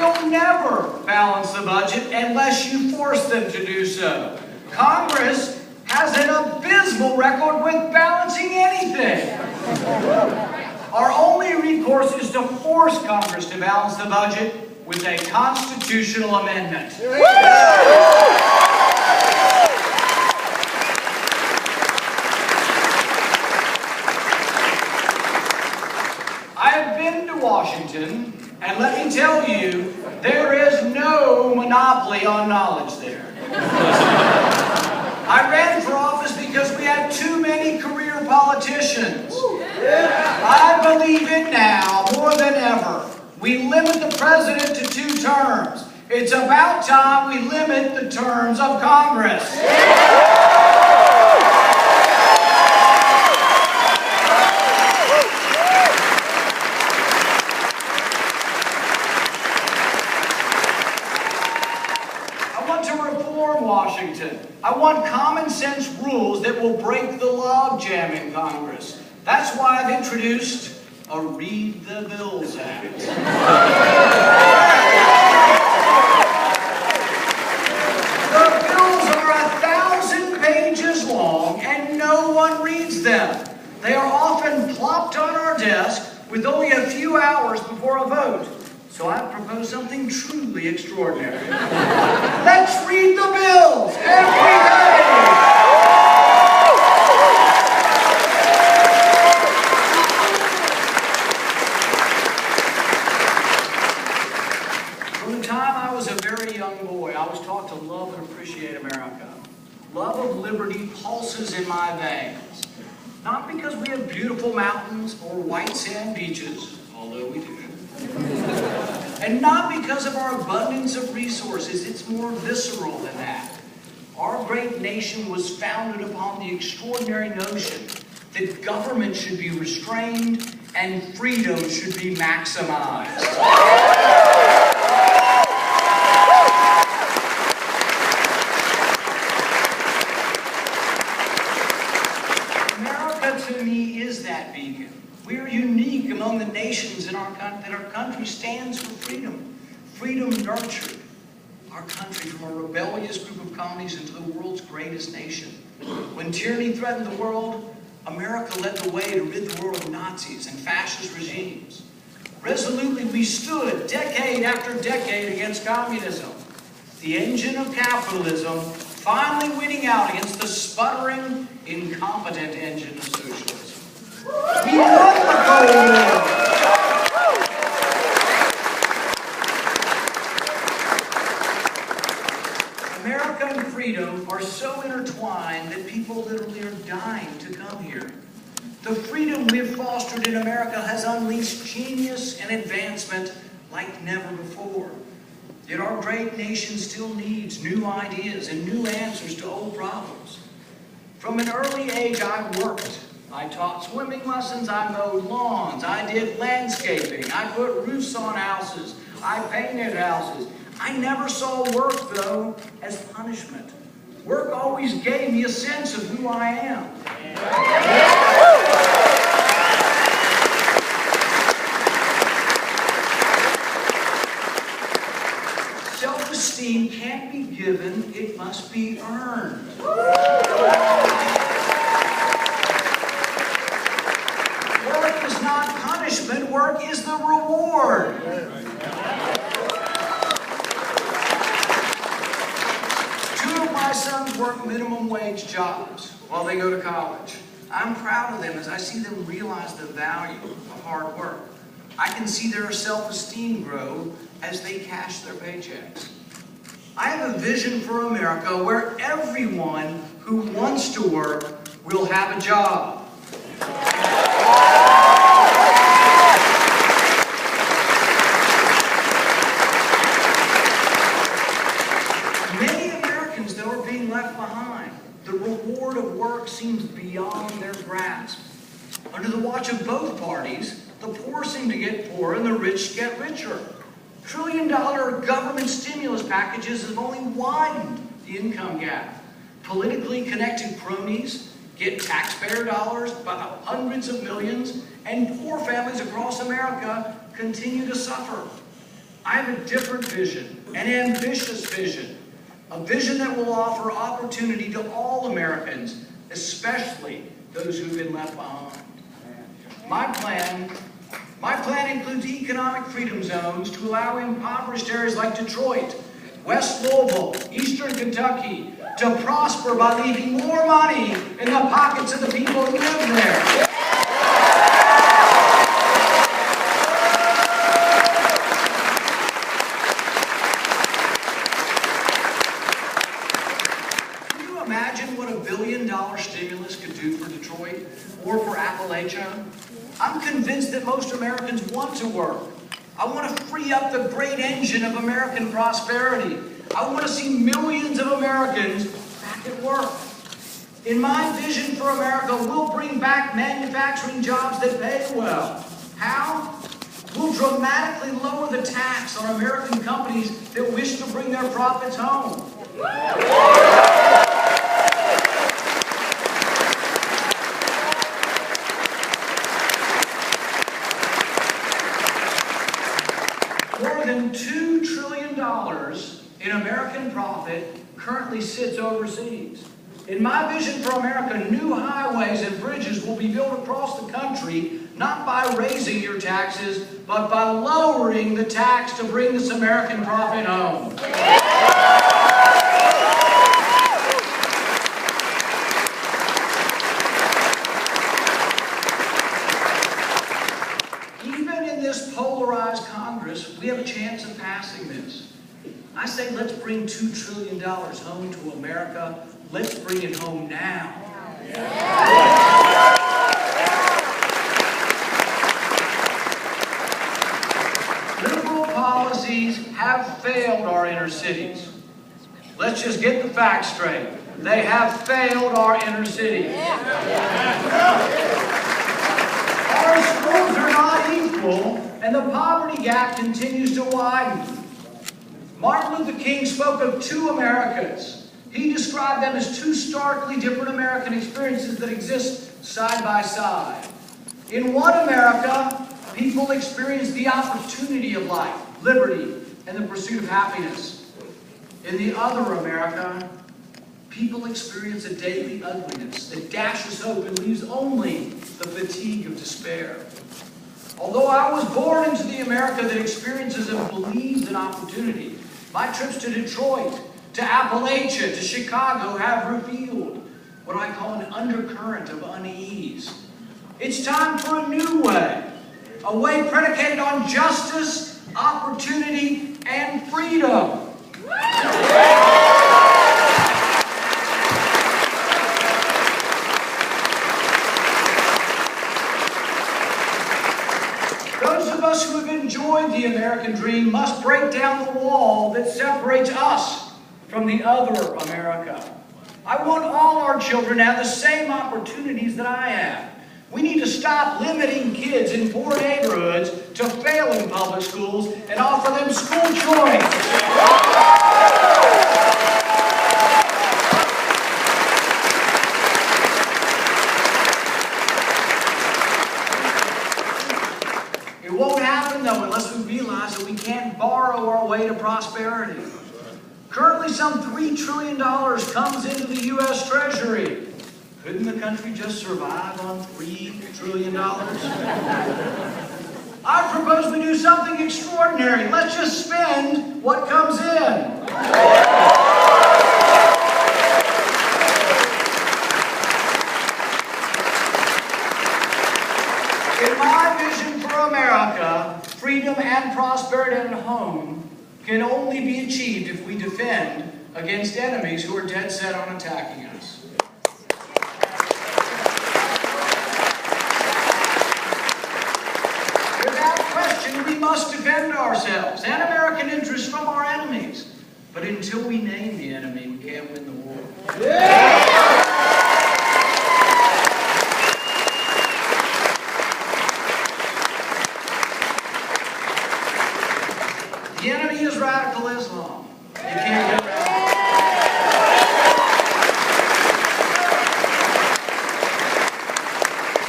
will never balance the budget unless you force them to do so. Congress has an abysmal record with balancing anything. Our only recourse is to force Congress to balance the budget with a constitutional amendment. I have been to Washington, and let me tell you, there is no monopoly on knowledge there. I ran for office because we had too many career politicians. I believe it now more than ever. We limit the president to 2 terms. It's about time we limit the terms of Congress. Washington. I want common sense rules that will break the logjam in Congress. That's why I've introduced a Read the Bills Act. The bills are 1,000 pages long and no one reads them. They are often plopped on our desk with only a few hours before a vote. So I propose something truly extraordinary. Let's read the bills every day! From the time I was a very young boy, I was taught to love and appreciate America. Love of liberty pulses in my veins. Not because we have beautiful mountains or white sand beaches, although we do. And not because of our abundance of resources, it's more visceral than that. Our great nation was founded upon the extraordinary notion that government should be restrained and freedom should be maximized. America, to me, is that beacon. We're unique among the nations in that our country stands for freedom. Freedom nurtured our country from a rebellious group of colonies into the world's greatest nation. When tyranny threatened the world, America led the way to rid the world of Nazis and fascist regimes. Resolutely, we stood decade after decade against communism, the engine of capitalism finally winning out against the sputtering, incompetent engine of socialism. We won the Cold War. America and freedom are so intertwined that people literally are dying to come here. The freedom we've fostered in America has unleashed genius and advancement like never before. Yet our great nation still needs new ideas and new answers to old problems. From an early age, I worked. I taught swimming lessons, I mowed lawns, I did landscaping, I put roofs on houses, I painted houses. I never saw work, though, as punishment. Work always gave me a sense of who I am. Self-esteem can't be given, it must be earned. Work is not punishment, work is the reward. Two of my sons work minimum wage jobs while they go to college. I'm proud of them as I see them realize the value of hard work. I can see their self-esteem grow as they cash their paychecks. I have a vision for America where everyone who wants to work will have a job. Many Americans, though, are being left behind. The reward of work seems beyond their grasp. Under the watch of both parties, the poor seem to get poorer and the rich get richer. Trillion-dollar government stimulus packages have only widened the income gap. Politically connected cronies get taxpayer dollars by hundreds of millions, and poor families across America continue to suffer. I have a different vision, an ambitious vision, a vision that will offer opportunity to all Americans, especially those who've been left behind. My plan includes economic freedom zones to allow impoverished areas like Detroit, West Louisville, Eastern Kentucky to prosper by leaving more money in the pockets of the people who live there. Can you imagine what a $1 billion stimulus could do for Detroit or for Appalachia? I'm convinced that most Americans want to work. I want to free up the great engine of American prosperity. I want to see millions of Americans back at work. In my vision for America, we'll bring back manufacturing jobs that pay well. How? We'll dramatically lower the tax on American companies that wish to bring their profits home. More than $2 trillion in American profit currently sits overseas. In my vision for America, new highways and bridges will be built across the country, not by raising your taxes, but by lowering the tax to bring this American profit home. Even in this polarized Congress, we have a chance of passing this. I say let's bring $2 trillion home to America. Let's bring it home now. Liberal policies have failed our inner cities. Let's just get the facts straight. They have failed our inner cities. Our schools are not equal, and the poverty gap continues to widen. Martin Luther King spoke of two Americas. He described them as two starkly different American experiences that exist side by side. In one America, people experience the opportunity of life, liberty, and the pursuit of happiness. In the other America, people experience a daily ugliness that dashes hope and leaves only the fatigue of despair. Although I was born into the America that experiences and believes in opportunity, my trips to Detroit, to Appalachia, to Chicago have revealed what I call an undercurrent of unease. It's time for a new way, a way predicated on justice, opportunity, and freedom. Those of us who have enjoyed the American dream must break down the wall that separates us from the other America. I want all our children to have the same opportunities that I have. We need to stop limiting kids in poor neighborhoods to failing public schools and offer them school choice. It won't happen, though, unless we realize that we can't borrow our way to prosperity. Currently, some $3 trillion comes into the U.S. Treasury. Couldn't the country just survive on $3 trillion? I propose we do something extraordinary. Let's just spend what comes in. In my vision for America, freedom and prosperity at home can only be achieved if we defend against enemies who are dead set on attacking us. Without question, we must defend ourselves and American interests from our enemies. But until we name the enemy, we can't win the war. The enemy is radical Islam. You can't get around it.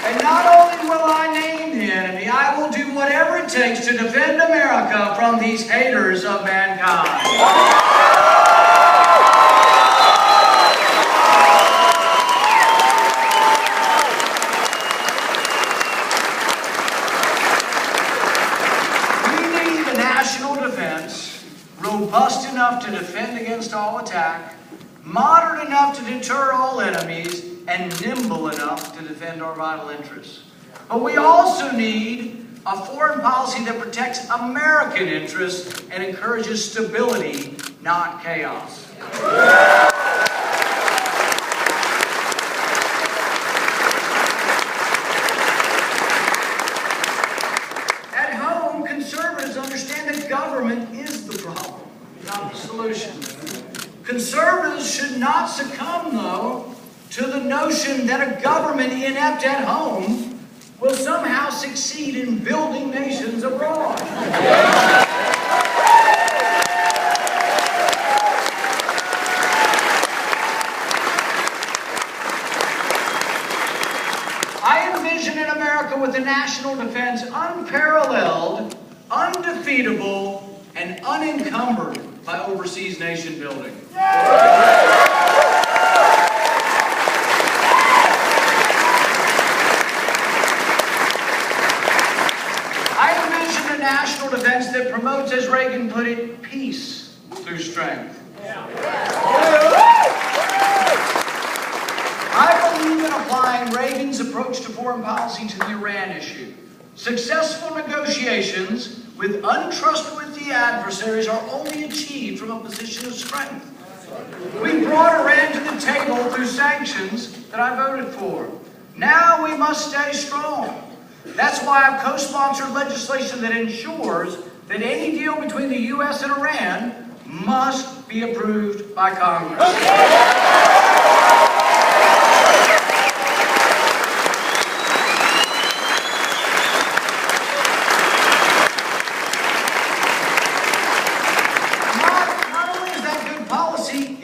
And not only will I name the enemy, I will do whatever whatever it takes to defend America from these haters of mankind. National defense, robust enough to defend against all attack, modern enough to deter all enemies, and nimble enough to defend our vital interests. But we also need a foreign policy that protects American interests and encourages stability, not chaos. Conservatives understand that government is the problem, not the solution. Conservatives should not succumb, though, to the notion that a government inept at home will somehow succeed in building nations abroad. I envision an America with a national defense unparalleled, undefeatable, and unencumbered by overseas nation building. I envision a national defense that promotes, as Reagan put it, peace through strength. I believe in applying Reagan's approach to foreign policy to the Iran issue. Successful negotiations with untrustworthy adversaries are only achieved from a position of strength. We brought Iran to the table through sanctions that I voted for. Now we must stay strong. That's why I've co-sponsored legislation that ensures that any deal between the U.S. and Iran must be approved by Congress.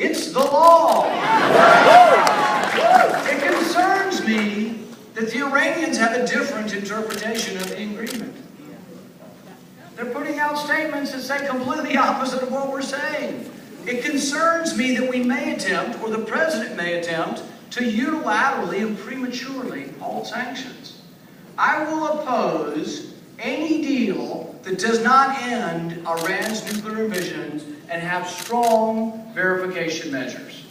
It's the law. It concerns me that the Iranians have a different interpretation of the agreement. They're putting out statements that say completely opposite of what we're saying. It concerns me that we may attempt, or the president may attempt, to unilaterally and prematurely halt sanctions. I will oppose any deal that does not end Iran's nuclear ambitions and have strong verification measures.